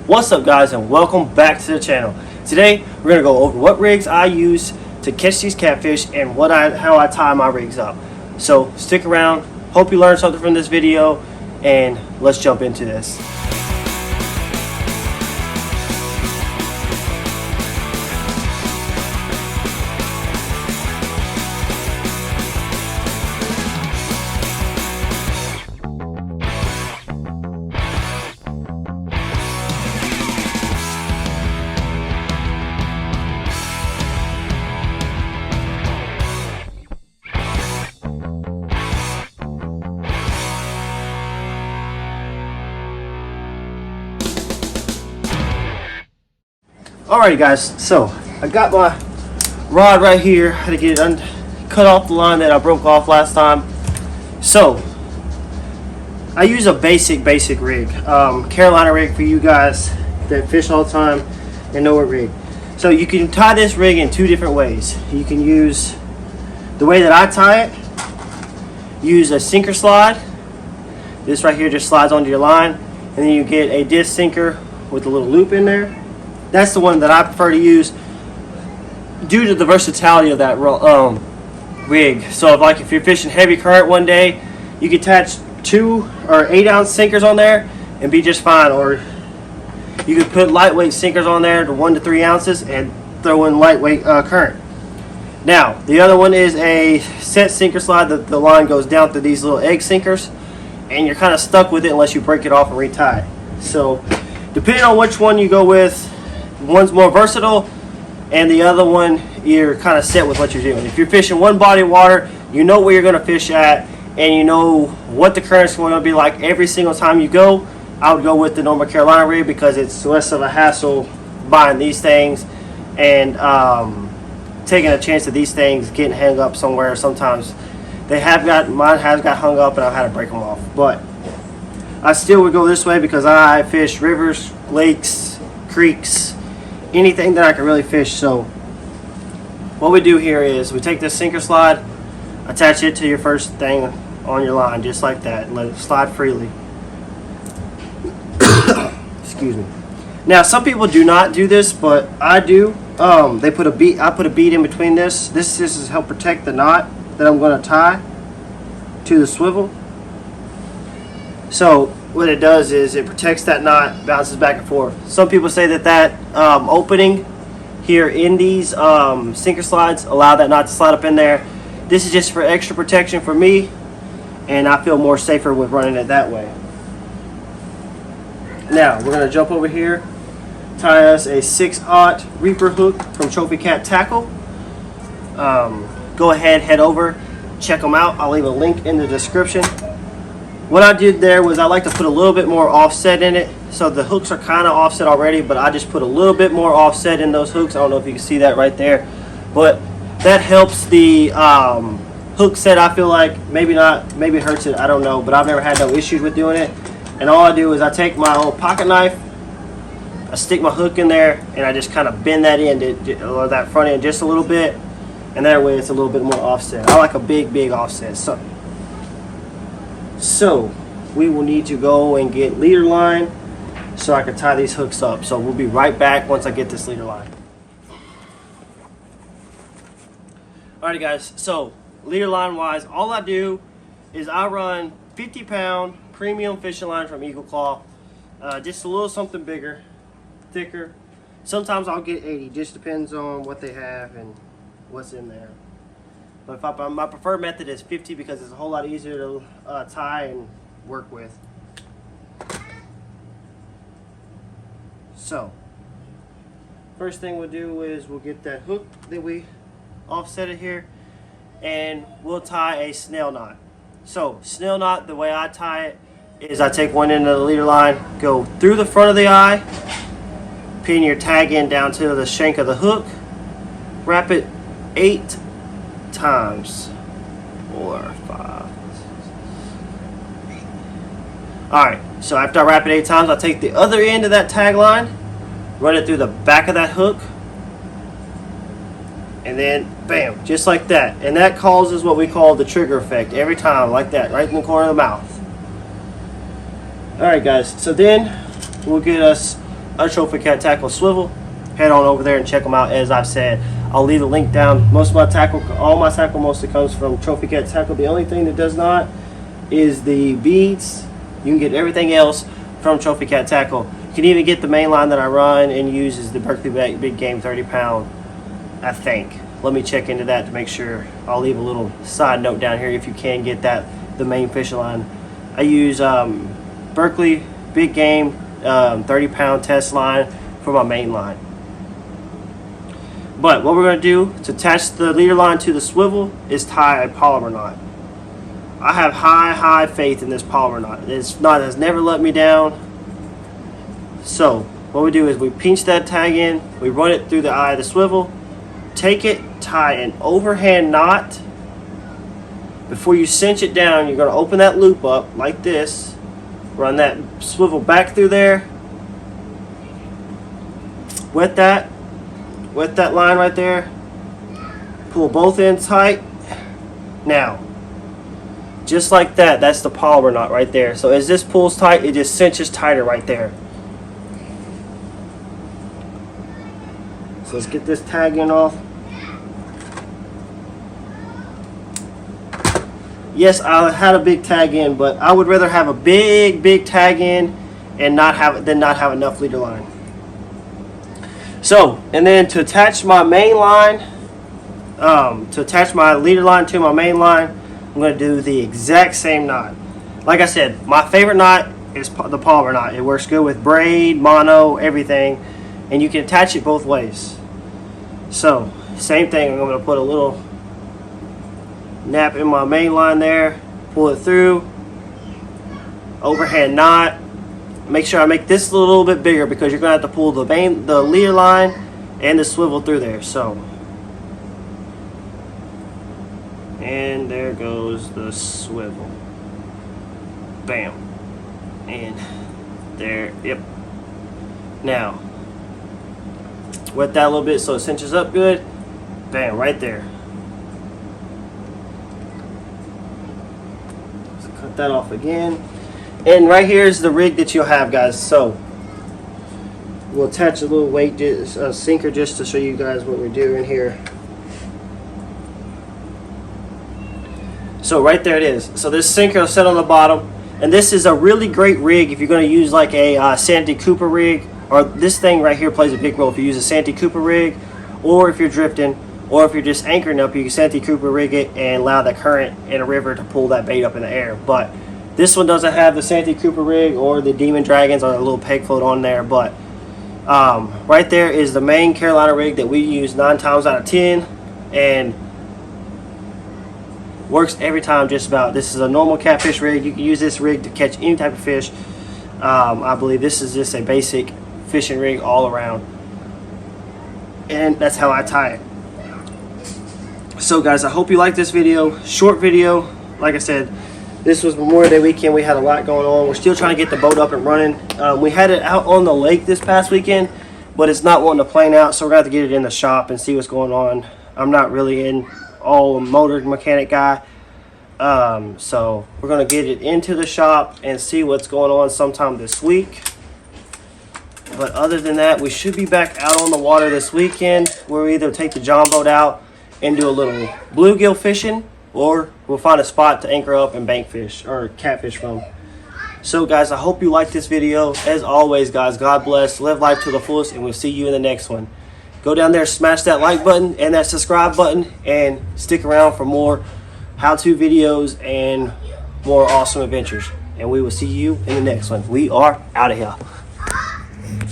What's up, guys, and welcome back to the channel. Today we're going to go over what rigs I use to catch these catfish and how I tie my rigs up. So stick around, hope you learned something from this video, and let's jump into this. Alrighty, guys, so I got my rod right here. I had to get it cut off the line that I broke off last time. So I use a basic rig, Carolina rig for you guys that fish all the time and know what rig. So you can tie this rig in two different ways. You can use the way that I tie it. Use a sinker slide. This right here just slides onto your line, and then you get a disc sinker with a little loop in there. That's the one that I prefer to use due to the versatility of that rig. So if you're fishing heavy current one day, you can attach 2 or 8 ounce sinkers on there and be just fine. Or you could put lightweight sinkers on there to 1 to 3 ounces and throw in lightweight current. Now the other one is a set sinker slide that the line goes down through these little egg sinkers, and you're kind of stuck with it unless you break it off and retie it. So depending on which one you go with, one's more versatile and the other one you're kind of set with what you're doing. If you're fishing one body of water, you know where you're going to fish at and you know what the current's going to be like every single time you go. I would go with the normal Carolina rig because it's less of a hassle buying these things and taking a chance of these things getting hung up somewhere. Sometimes mine has got hung up and I've had to break them off, but I still would go this way because I fish rivers, lakes, creeks, anything that I can really fish. So what we do here is we take this sinker slide, attach it to your first thing on your line just like that, and let it slide freely. Excuse me. Now some people do not do this, but I do. I put a bead in between this. This is to help protect the knot that I'm going to tie to the swivel. So what it does is it protects that knot, bounces back and forth. Some people say that opening here in these sinker slides allow that knot to slide up in there. This is just for extra protection for me, and I feel more safer with running it that way. Now we're going to jump over here, tie us a 6/0 Reaper hook from Trophy Cat Tackle. Go ahead, head over, check them out. I'll leave a link in the description. What I did there was I like to put a little bit more offset in it. So the hooks are kind of offset already, but I just put a little bit more offset in those hooks. I don't know if you can see that right there, but that helps the hook set. I feel like maybe not, maybe it hurts it, I don't know, but I've never had no issues with doing it. And all I do is I take my old pocket knife, I stick my hook in there, and I just kind of bend that end, or that front end just a little bit, and that way it's a little bit more offset. I like a big offset. So we will need to go and get leader line so I can tie these hooks up. So we'll be right back once I get this leader line. Alrighty, guys, so leader line wise, all I do is I run 50-pound premium fishing line from Eagle Claw, just a little something bigger, thicker. Sometimes I'll get 80, just depends on what they have and what's in there. But my preferred method is 50 because it's a whole lot easier to tie and work with. So first thing we'll do is we'll get that hook that we offset it here, and we'll tie a snail knot. So snail knot, the way I tie it is I take one end of the leader line, go through the front of the eye, pin your tag end down to the shank of the hook, wrap it 8 times, 4, 5. Alright, so after I wrap it 8 times, I'll take the other end of that tag line, run it through the back of that hook, and then bam, just like that. And that causes what we call the trigger effect every time, like that, right in the corner of the mouth. Alright guys, so then we'll get us a Trophy Cat tackle swivel, head on over there and check them out. As I've said, I'll leave a link down. Most of my tackle, all my tackle mostly comes from Trophy Cat tackle. The only thing that does not is the beads. You can get everything else from Trophy Cat tackle. You can even get the main line that I run and use is the Berkeley Big Game 30 pound, I think. Let me check into that to make sure. I'll leave a little side note down here if you can get that, the main fishing line. I use Berkeley Big Game 30 pound test line for my main line. But what we're going to do to attach the leader line to the swivel is tie a polymer knot. I have high faith in this polymer knot. This knot has never let me down. So what we do is we pinch that tag in, we run it through the eye of the swivel, take it, tie an overhand knot. Before you cinch it down, you're going to open that loop up like this, run that swivel back through there, wet that line right there, pull both ends tight. Now just like that, that's the polymer knot right there. So as this pulls tight, it just cinches tighter right there. So let's get this tag in off. Yes, I had a big tag in, but I would rather have a big tag in and not have enough leader line. So, and then to attach my main line, to attach my leader line to my main line, I'm going to do the exact same knot. Like I said, my favorite knot is the polymer knot. It works good with braid, mono, everything, and you can attach it both ways. So, same thing. I'm going to put a little nap in my main line there, pull it through, overhand knot. Make sure I make this a little bit bigger because you're going to have to pull the leader line and the swivel through there. So, and there goes the swivel. Bam. And there, yep. Now, wet that a little bit so it cinches up good. Bam, right there. So cut that off again. And right here is the rig that you'll have, guys. So we'll attach a little weight sinker just to show you guys what we're doing here. So right there it is. So this sinker will sit on the bottom, and this is a really great rig if you're going to use like a Santee Cooper rig, or this thing right here plays a big role if you use a Santee Cooper rig, or if you're drifting, or if you're just anchoring up, you can Santee Cooper rig it and allow the current in a river to pull that bait up in the air. But this one doesn't have the Santee Cooper rig or the Demon Dragons or a little peg float on there. But right there is the main Carolina rig that we use 9 times out of 10, and works every time just about. This is a normal catfish rig. You can use this rig to catch any type of fish. I believe this is just a basic fishing rig all around, and that's how I tie it. So guys, I hope you like this video. Short video. Like I said, this was Memorial Day weekend. We had a lot going on. We're still trying to get the boat up and running. We had it out on the lake this past weekend, but it's not wanting to plane out, so we're going to have to get it in the shop and see what's going on. I'm not really in all motor mechanic guy, so we're going to get it into the shop and see what's going on sometime this week. But other than that, we should be back out on the water this weekend. We'll either take the John boat out and do a little bluegill fishing, or we'll find a spot to anchor up and bank fish or catfish from. So guys, I hope you liked this video. As always, guys, God bless, live life to the fullest, and we'll see you in the next one. Go down there, smash that like button and that subscribe button, and stick around for more how-to videos and more awesome adventures. And we will see you in the next one. We are out of here.